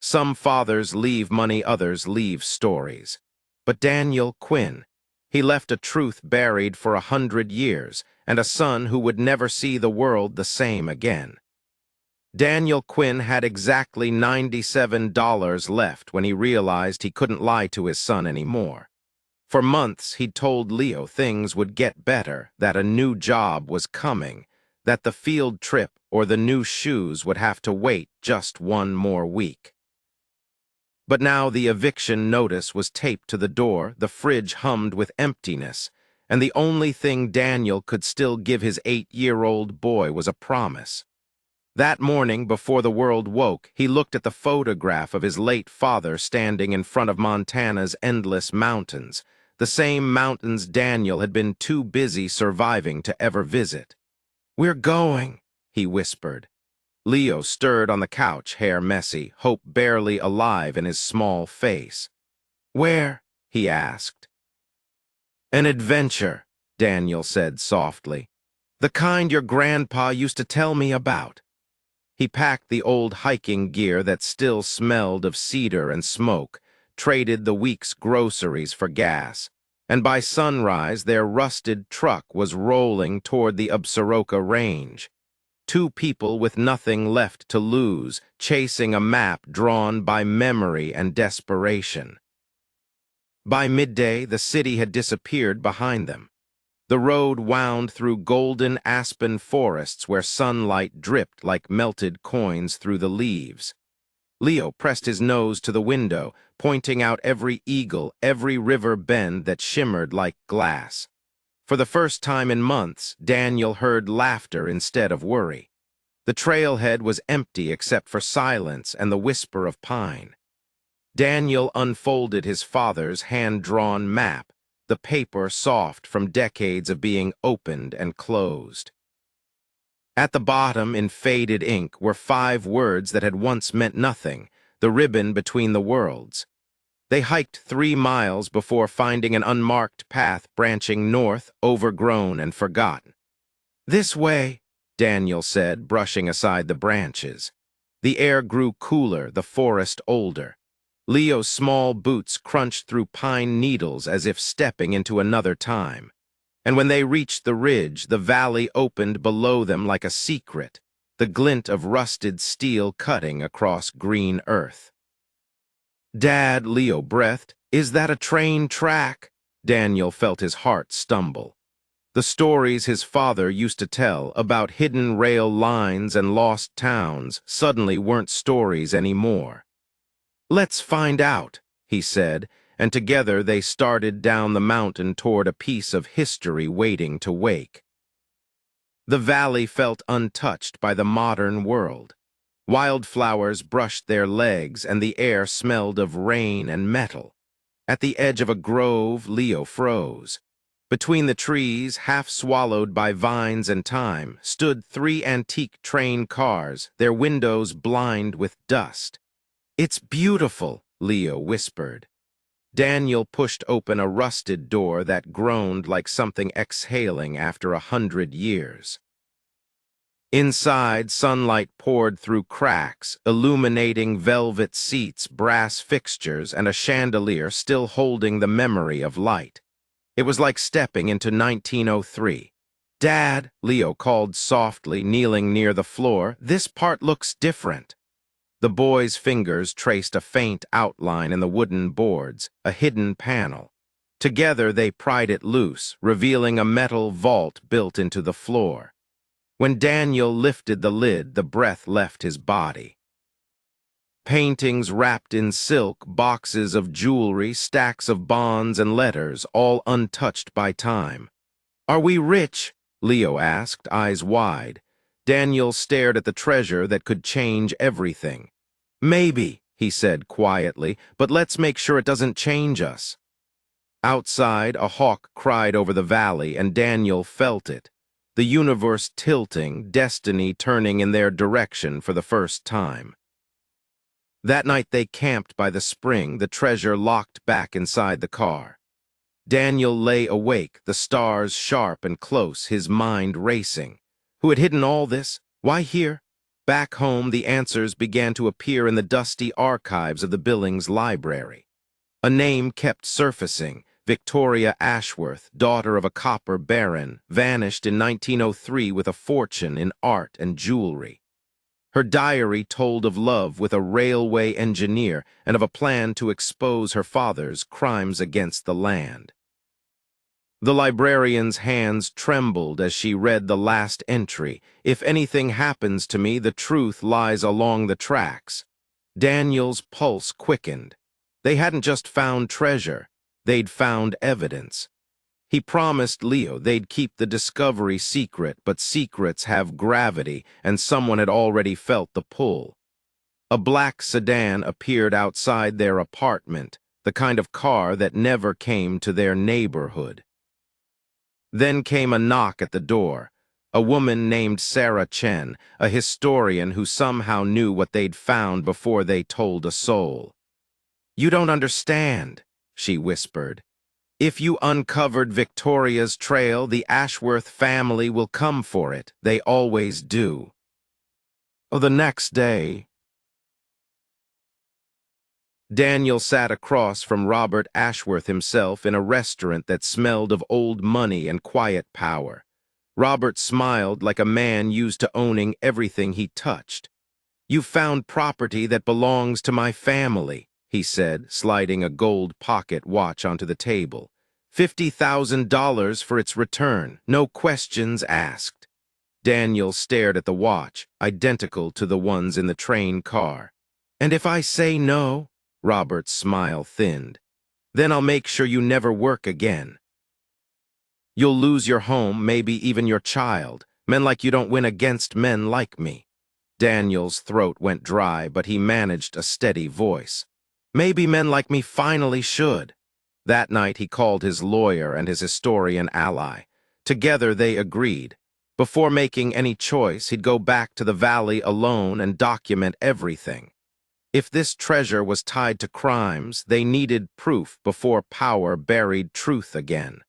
Some fathers leave money, others leave stories. But Daniel Quinn, he left a truth buried for 100 years and a son who would never see the world the same again. Daniel Quinn had exactly $97 left when he realized he couldn't lie to his son anymore. For months, he'd told Leo things would get better, that a new job was coming, that the field trip or the new shoes would have to wait just one more week. But now the eviction notice was taped to the door, the fridge hummed with emptiness, and the only thing Daniel could still give his 8-year-old boy was a promise. That morning, before the world woke, he looked at the photograph of his late father standing in front of Montana's endless mountains, the same mountains Daniel had been too busy surviving to ever visit. "We're going," he whispered. Leo stirred on the couch, hair messy, hope barely alive in his small face. "Where?" he asked. "An adventure," Daniel said softly. "The kind your grandpa used to tell me about." He packed the old hiking gear that still smelled of cedar and smoke, traded the week's groceries for gas, and by sunrise their rusted truck was rolling toward the Absaroka Range. Two people with nothing left to lose, chasing a map drawn by memory and desperation. By midday, the city had disappeared behind them. The road wound through golden aspen forests where sunlight dripped like melted coins through the leaves. Leo pressed his nose to the window, pointing out every eagle, every river bend that shimmered like glass. For the first time in months, Daniel heard laughter instead of worry. The trailhead was empty except for silence and the whisper of pine. Daniel unfolded his father's hand-drawn map, the paper soft from decades of being opened and closed. At the bottom, in faded ink, were 5 words that had once meant nothing, the ribbon between the worlds. They hiked 3 miles before finding an unmarked path branching north, overgrown and forgotten. "This way," Daniel said, brushing aside the branches. The air grew cooler, the forest older. Leo's small boots crunched through pine needles as if stepping into another time. And when they reached the ridge, the valley opened below them like a secret, the glint of rusted steel cutting across green earth. "Dad," Leo breathed, "is that a train track?" Daniel felt his heart stumble. The stories his father used to tell about hidden rail lines and lost towns suddenly weren't stories anymore. "Let's find out," he said, and together they started down the mountain toward a piece of history waiting to wake. The valley felt untouched by the modern world. Wildflowers brushed their legs and the air smelled of rain and metal. At the edge of a grove, Leo froze. Between the trees, half swallowed by vines and time, stood 3 antique train cars, their windows blind with dust. "It's beautiful," Leo whispered. Daniel pushed open a rusted door that groaned like something exhaling after 100 years. Inside, sunlight poured through cracks, illuminating velvet seats, brass fixtures, and a chandelier still holding the memory of light. It was like stepping into 1903. "Dad," Leo called softly, kneeling near the floor, "this part looks different." The boy's fingers traced a faint outline in the wooden boards, a hidden panel. Together they pried it loose, revealing a metal vault built into the floor. When Daniel lifted the lid, the breath left his body. Paintings wrapped in silk, boxes of jewelry, stacks of bonds and letters, all untouched by time. "Are we rich?" Leo asked, eyes wide. Daniel stared at the treasure that could change everything. "Maybe," he said quietly, "but let's make sure it doesn't change us." Outside, a hawk cried over the valley, and Daniel felt it. The universe tilting, destiny turning in their direction for the first time. That night they camped by the spring, the treasure locked back inside the car. Daniel lay awake, the stars sharp and close, his mind racing. Who had hidden all this? Why here? Back home, the answers began to appear in the dusty archives of the Billings Library. A name kept surfacing: Victoria Ashworth, daughter of a copper baron, vanished in 1903 with a fortune in art and jewelry. Her diary told of love with a railway engineer and of a plan to expose her father's crimes against the land. The librarian's hands trembled as she read the last entry. "If anything happens to me, the truth lies along the tracks." Daniel's pulse quickened. They hadn't just found treasure, they'd found evidence. He promised Leo they'd keep the discovery secret, but secrets have gravity, and someone had already felt the pull. A black sedan appeared outside their apartment, the kind of car that never came to their neighborhood. Then came a knock at the door. A woman named Sarah Chen, a historian who somehow knew what they'd found before they told a soul. "You don't understand," she whispered. "If you uncovered Victoria's trail, the Ashworth family will come for it. They always do." Oh, the next day, Daniel sat across from Robert Ashworth himself in a restaurant that smelled of old money and quiet power. Robert smiled like a man used to owning everything he touched. "You found property that belongs to my family," he said, sliding a gold pocket watch onto the table. $50,000 for its return, no questions asked. Daniel stared at the watch, identical to the ones in the train car. "And if I say no?" Robert's smile thinned. "Then I'll make sure you never work again. You'll lose your home, maybe even your child. Men like you don't win against men like me." Daniel's throat went dry, but he managed a steady voice. "Maybe men like me finally should." That night he called his lawyer and his historian ally. Together they agreed. Before making any choice, he'd go back to the valley alone and document everything. If this treasure was tied to crimes, they needed proof before power buried truth again.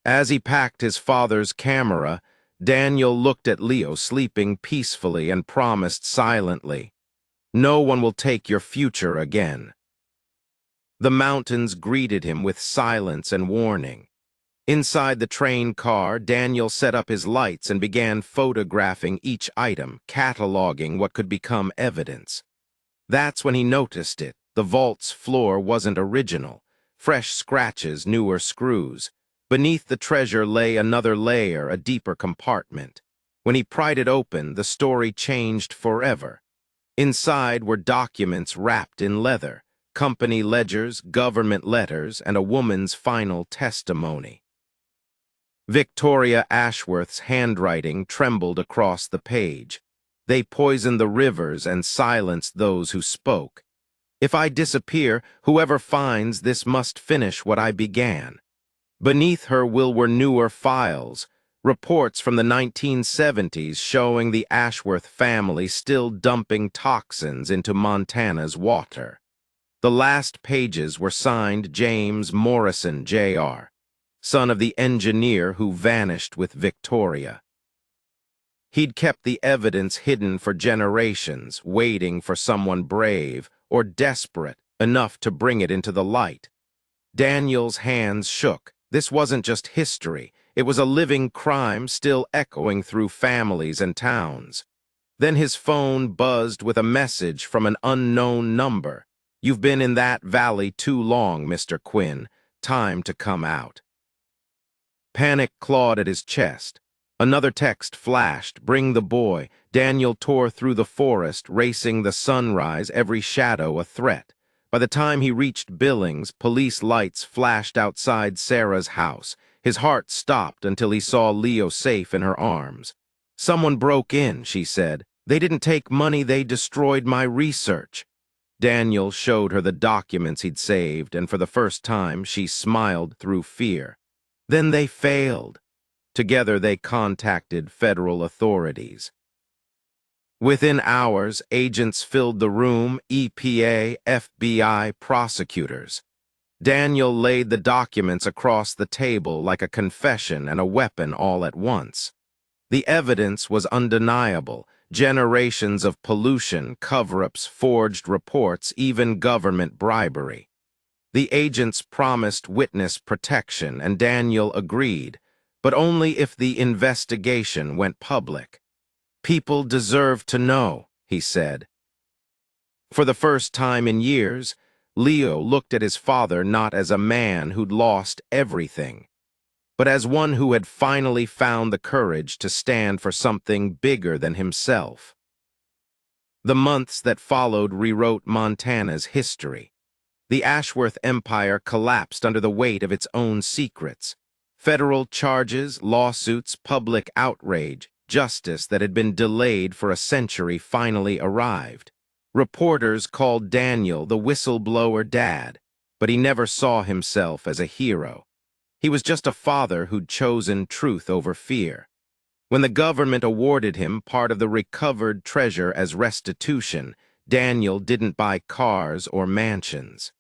As he packed his father's camera, Daniel looked at Leo sleeping peacefully and promised silently, "No one will take your future again." The mountains greeted him with silence and warning. Inside the train car, Daniel set up his lights and began photographing each item, cataloging what could become evidence. That's when he noticed it. The vault's floor wasn't original. Fresh scratches, newer screws. Beneath the treasure lay another layer, a deeper compartment. When he pried it open, the story changed forever. Inside were documents wrapped in leather, company ledgers, government letters, and a woman's final testimony. Victoria Ashworth's handwriting trembled across the page. "They poisoned the rivers and silenced those who spoke. If I disappear, whoever finds this must finish what I began." Beneath her will were newer files, reports from the 1970s showing the Ashworth family still dumping toxins into Montana's water. The last pages were signed James Morrison, Jr., son of the engineer who vanished with Victoria. He'd kept the evidence hidden for generations, waiting for someone brave or desperate enough to bring it into the light. Daniel's hands shook. This wasn't just history. It was a living crime still echoing through families and towns. Then his phone buzzed with a message from an unknown number. "You've been in that valley too long, Mr. Quinn. Time to come out." Panic clawed at his chest. Another text flashed, "Bring the boy." Daniel tore through the forest, racing the sunrise, every shadow a threat. By the time he reached Billings, police lights flashed outside Sarah's house. His heart stopped until he saw Leo safe in her arms. "Someone broke in," she said. "They didn't take money, they destroyed my research." Daniel showed her the documents he'd saved, and for the first time she smiled through fear. Then they failed. Together they contacted federal authorities. Within hours, agents filled the room: EPA, FBI, prosecutors. Daniel laid the documents across the table like a confession and a weapon all at once. The evidence was undeniable. generations of pollution, cover-ups, forged reports, even government bribery. The agents promised witness protection, and Daniel agreed, but only if the investigation went public. "People deserve to know," he said. For the first time in years, Leo looked at his father not as a man who'd lost everything, but as one who had finally found the courage to stand for something bigger than himself. The months that followed rewrote Montana's history. The Ashworth Empire collapsed under the weight of its own secrets. Federal charges, lawsuits, public outrage, justice that had been delayed for a century finally arrived. Reporters called Daniel the whistleblower dad, but he never saw himself as a hero. He was just a father who'd chosen truth over fear. When the government awarded him part of the recovered treasure as restitution, Daniel didn't buy cars or mansions.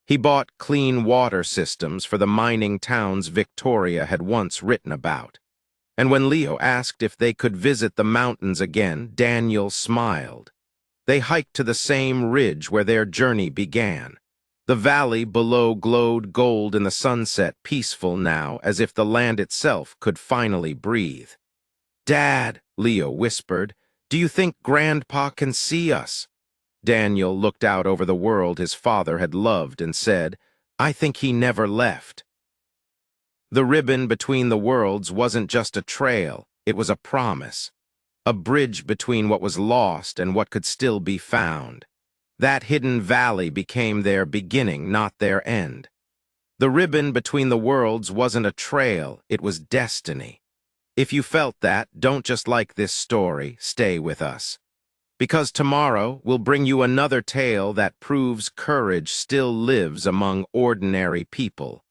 He bought clean water systems for the mining towns Victoria had once written about. And when Leo asked if they could visit the mountains again, Daniel smiled. They hiked to the same ridge where their journey began. The valley below glowed gold in the sunset, peaceful now, as if the land itself could finally breathe. "Dad," Leo whispered, "do you think Grandpa can see us?" Daniel looked out over the world his father had loved and said, "I think he never left." The ribbon between the worlds wasn't just a trail, it was a promise. A bridge between what was lost and what could still be found. That hidden valley became their beginning, not their end. The ribbon between the worlds wasn't a trail, it was destiny. If you felt that, don't just like this story, stay with us. Because tomorrow we'll bring you another tale that proves courage still lives among ordinary people.